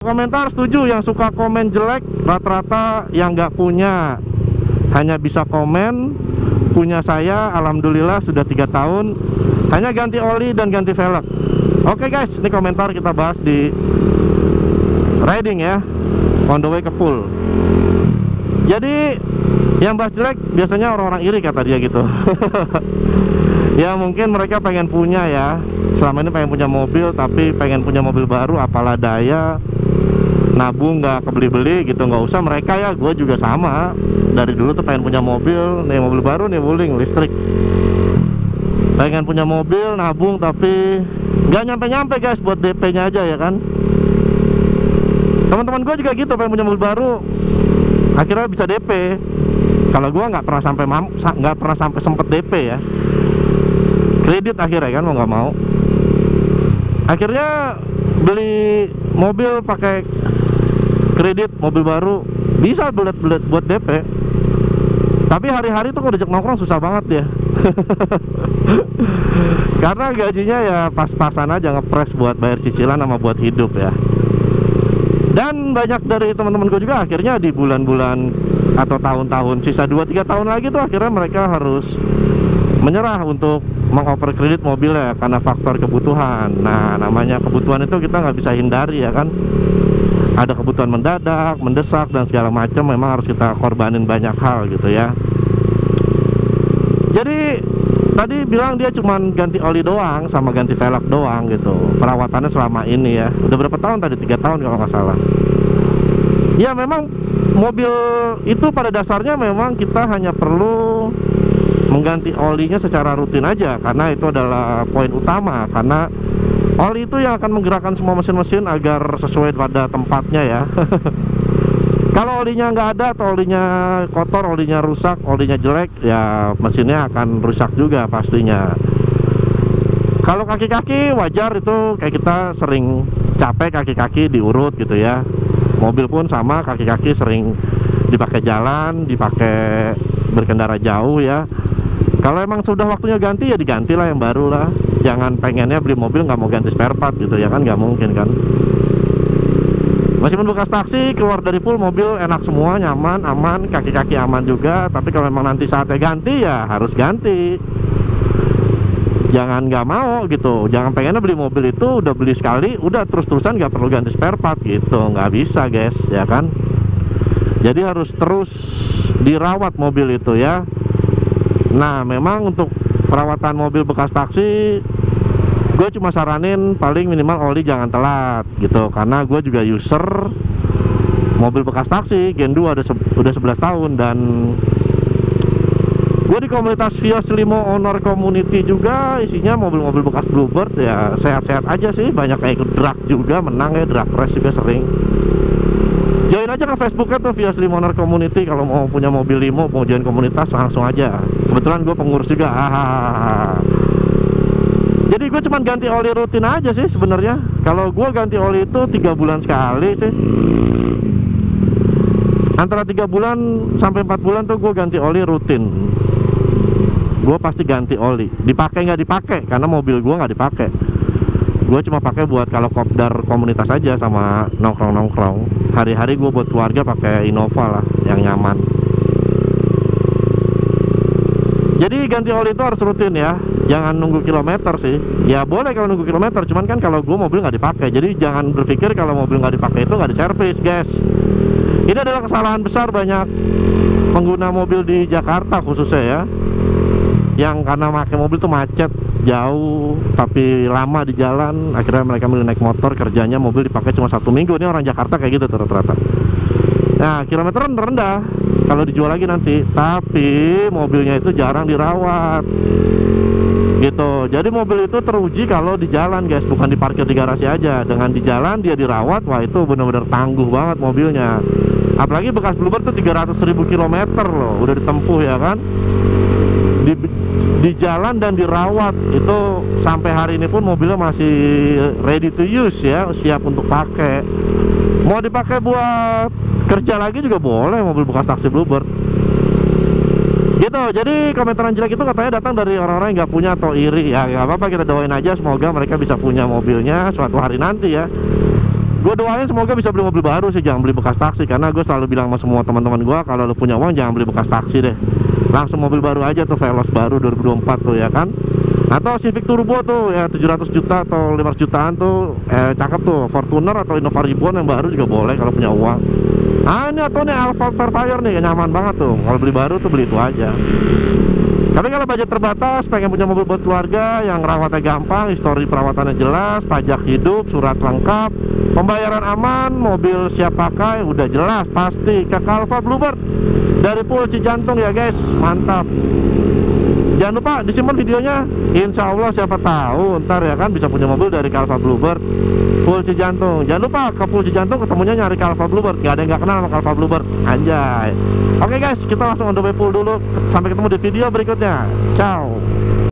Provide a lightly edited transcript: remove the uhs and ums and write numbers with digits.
Komentar setuju, yang suka komen jelek rata-rata yang nggak punya, hanya bisa komen. Punya saya alhamdulillah sudah 3 tahun, hanya ganti oli dan ganti velg. Oke guys, ini komentar kita bahas di riding ya, on the way ke pool. Jadi yang bahas jelek biasanya orang-orang iri kata dia gitu. Ya mungkin mereka pengen punya ya, selama ini pengen punya mobil, tapi pengen punya mobil baru, apalah daya nabung nggak kebeli-beli gitu. Nggak usah mereka ya, gue juga sama. Dari dulu tuh pengen punya mobil, nih mobil baru nih, wuling listrik. Pengen punya mobil, nabung, tapi nggak nyampe-nyampe guys buat DP-nya aja ya kan. Teman-teman gue juga gitu, pengen punya mobil baru, akhirnya bisa DP. Kalau gue nggak pernah sampai sempet DP ya, kredit akhirnya kan, mau nggak mau. Akhirnya beli mobil pakai kredit, mobil baru bisa buat DP. Tapi hari-hari tuh kalau diajak nongkrong susah banget ya. Karena gajinya ya pas-pasan aja, ngepres buat bayar cicilan sama buat hidup ya. Dan banyak dari teman-teman gue juga akhirnya di bulan-bulan atau tahun-tahun sisa 2-3 tahun lagi tuh akhirnya mereka harus menyerah untuk mengoper kredit mobilnya karena faktor kebutuhan. Nah, namanya kebutuhan itu kita nggak bisa hindari ya kan. Ada kebutuhan mendadak, mendesak, dan segala macam, memang harus kita korbanin banyak hal gitu ya. Jadi tadi bilang dia cuman ganti oli doang sama ganti velg doang gitu, perawatannya selama ini ya. Udah berapa tahun tadi? 3 tahun kalau nggak salah. Ya memang mobil itu pada dasarnya memang kita hanya perlu mengganti olinya secara rutin aja, karena itu adalah poin utama. Karena oli itu yang akan menggerakkan semua mesin-mesin agar sesuai pada tempatnya ya. Kalau olinya nggak ada, atau olinya kotor, olinya rusak, olinya jelek, ya mesinnya akan rusak juga pastinya. Kalau kaki-kaki wajar, itu kayak kita sering capek kaki-kaki diurut gitu ya. Mobil pun sama, kaki-kaki sering dipakai jalan, dipakai berkendara jauh ya. Kalau emang sudah waktunya ganti ya digantilah yang baru lah. Jangan pengennya beli mobil nggak mau ganti spare part gitu ya kan, nggak mungkin kan. Meskipun bekas taksi, keluar dari pool mobil enak semua, nyaman, aman, kaki-kaki aman juga. Tapi kalau memang nanti saatnya ganti ya harus ganti. Jangan nggak mau gitu. Jangan pengennya beli mobil itu udah beli sekali, udah terus-terusan nggak perlu ganti spare part gitu. Nggak bisa guys ya kan. Jadi harus terus dirawat mobil itu ya. Nah memang untuk perawatan mobil bekas taksi, gue cuma saranin paling minimal oli jangan telat gitu. Karena gue juga user mobil bekas taksi Gen 2 udah 11 tahun. Dan gue di komunitas Vios Limo Owner Community juga, isinya mobil-mobil bekas Bluebird ya. Sehat-sehat aja sih, banyak kayak ikut drag juga, menang ya, drag race juga sering. Join aja ke Facebooknya tuh Vios Limo Owner Community. Kalau mau punya mobil limo, mau join komunitas, langsung aja. Kebetulan gue pengurus juga. Jadi gue cuman ganti oli rutin aja sih sebenarnya. Kalau gue ganti oli itu 3 bulan sekali sih. Antara 3 bulan sampai 4 bulan tuh gue ganti oli rutin. Gue pasti ganti oli. Dipakai nggak dipakai, karena mobil gue nggak dipakai. Gue cuma pakai buat kalau kopdar komunitas aja sama nongkrong-nongkrong. Hari-hari gue buat keluarga pakai Innova lah, yang nyaman. Jadi ganti oli itu harus rutin ya. Jangan nunggu kilometer sih. Ya boleh kalau nunggu kilometer, cuman kan kalau gue mobil nggak dipakai. Jadi jangan berpikir kalau mobil nggak dipakai itu nggak diservis guys. Ini adalah kesalahan besar banyak pengguna mobil di Jakarta khususnya ya, yang karena pakai mobil tuh macet jauh tapi lama di jalan, akhirnya mereka milih naik motor. Kerjanya mobil dipakai cuma 1 minggu. Ini orang Jakarta kayak gitu rata-rata. Nah kilometer rendah kalau dijual lagi nanti, tapi mobilnya itu jarang dirawat gitu. Jadi mobil itu teruji kalau di jalan guys, bukan diparkir di garasi aja. Dengan di jalan dia dirawat, wah itu bener-bener tangguh banget mobilnya. Apalagi bekas Bluebird tuh 300.000 km loh, udah ditempuh ya kan, di jalan dan dirawat. Itu sampai hari ini pun mobilnya masih ready to use ya, siap untuk pakai. Mau dipakai buat kerja lagi juga boleh mobil bekas taksi Bluebird gitu. Jadi komentaran jelek itu katanya datang dari orang-orang yang nggak punya atau iri. Ya nggak apa-apa, kita doain aja semoga mereka bisa punya mobilnya suatu hari nanti ya. Gue doain semoga bisa beli mobil baru sih, jangan beli bekas taksi. Karena gue selalu bilang sama semua teman-teman gue, kalau lu punya uang jangan beli bekas taksi deh, langsung mobil baru aja tuh, Veloz baru 2024 tuh ya kan. Atau Civic Turbo tuh ya 700 juta atau 500 jutaan tuh, cakep tuh. Fortuner atau Innova ribuan yang baru juga boleh kalau punya uang. Ah ini atau nih Alfa Perfire nih, nyaman banget tuh. Kalau beli baru tuh beli itu aja. Tapi kalau budget terbatas, pengen punya mobil buat keluarga yang rawatnya gampang, histori perawatannya jelas, pajak hidup, surat lengkap, pembayaran aman, mobil siap pakai, udah jelas pasti ke Calva Bluebird dari Pool Cijantung ya guys, mantap. Jangan lupa disimpan videonya, insya Allah siapa tahu ntar ya kan bisa punya mobil dari Calva Bluebird Pool Cijantung. Jangan lupa ke Pool Cijantung ketemunya nyari Calva Bluebird, gak ada yang gak kenal sama Calva Bluebird, anjay. Oke guys, kita langsung on the way pool dulu. Sampai ketemu di video berikutnya. Ciao.